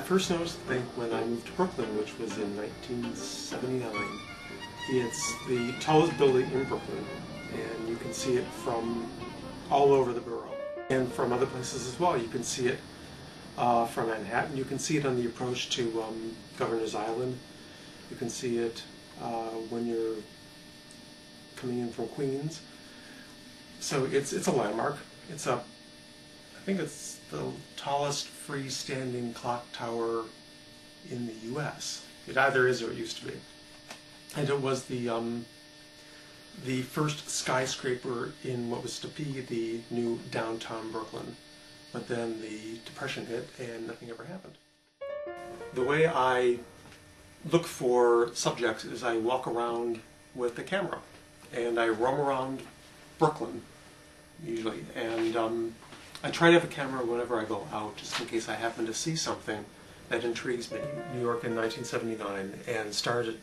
first noticed the bank when I moved to Brooklyn, which was in 1979. It's the tallest building in Brooklyn, and you can see it from all over the borough. And from other places as well. You can see it from Manhattan. You can see it on the approach to Governor's Island. You can see it when you're coming in from Queens. So it's a landmark. I think it's the tallest freestanding clock tower in the U.S. It either is or it used to be. And it was the first skyscraper in what was to be the new downtown Brooklyn. But then the Depression hit and nothing ever happened. The way I look for subjects is I walk around with the camera and I roam around Brooklyn usually, and I try to have a camera whenever I go out just in case I happen to see something that intrigues me. New York in 1979 and started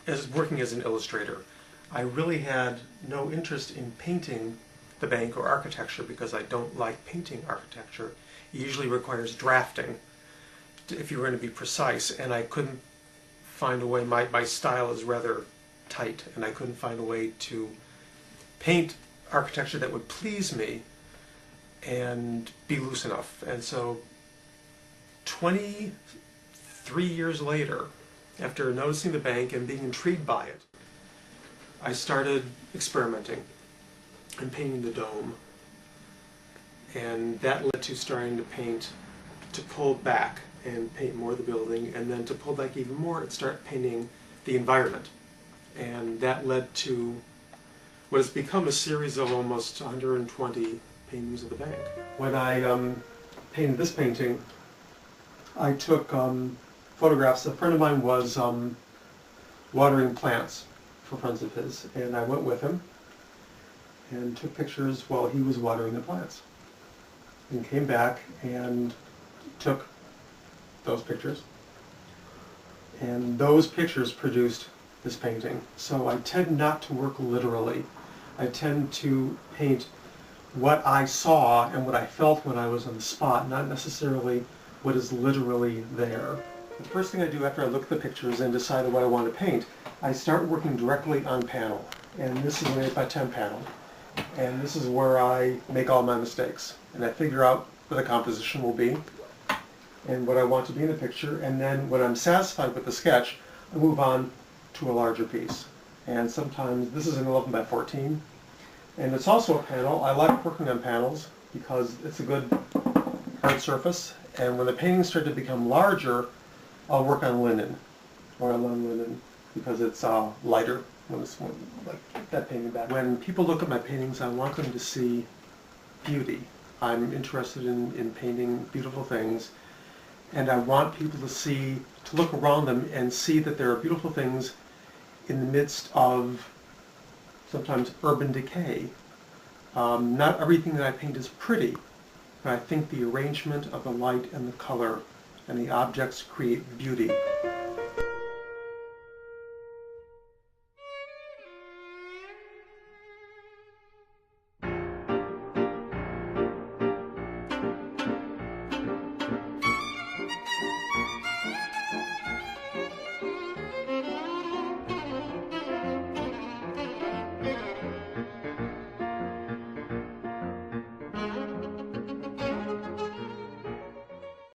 as working as an illustrator. I really had no interest in painting the bank or architecture because I don't like painting architecture. It usually requires drafting if you were going to be precise, and I couldn't find a way. My style is rather tight, and I couldn't find a way to paint architecture that would please me and be loose enough. And so 23 years later, after noticing the bank and being intrigued by it, I started experimenting and painting the dome, and that led to starting to pull back and paint more of the building, and then to pull back even more and start painting the environment. And that led to what has become a series of almost 120 paintings of the bank. When I painted this painting, I took photographs. A friend of mine was watering plants for friends of his, and I went with him and took pictures while he was watering the plants, and came back and took those pictures, and those pictures produced this painting. So I tend not to work literally. I tend to paint what I saw and what I felt when I was on the spot, not necessarily what is literally there. The first thing I do after I look at the pictures and decide what I want to paint, I start working directly on panel. And this is an 8x10 panel. And this is where I make all my mistakes. And I figure out what the composition will be and what I want to be in the picture. And then when I'm satisfied with the sketch, I move on to a larger piece. And sometimes this is an 11x14. And it's also a panel. I like working on panels because it's a good hard surface. And when the paintings start to become larger, I'll work on linen, or on linen, because it's lighter when it's like that painting back. When people look at my paintings, I want them to see beauty. I'm interested in painting beautiful things, and I want people to look around them and see that there are beautiful things in the midst of sometimes urban decay. Not everything that I paint is pretty, but I think the arrangement of the light and the color and the objects create beauty.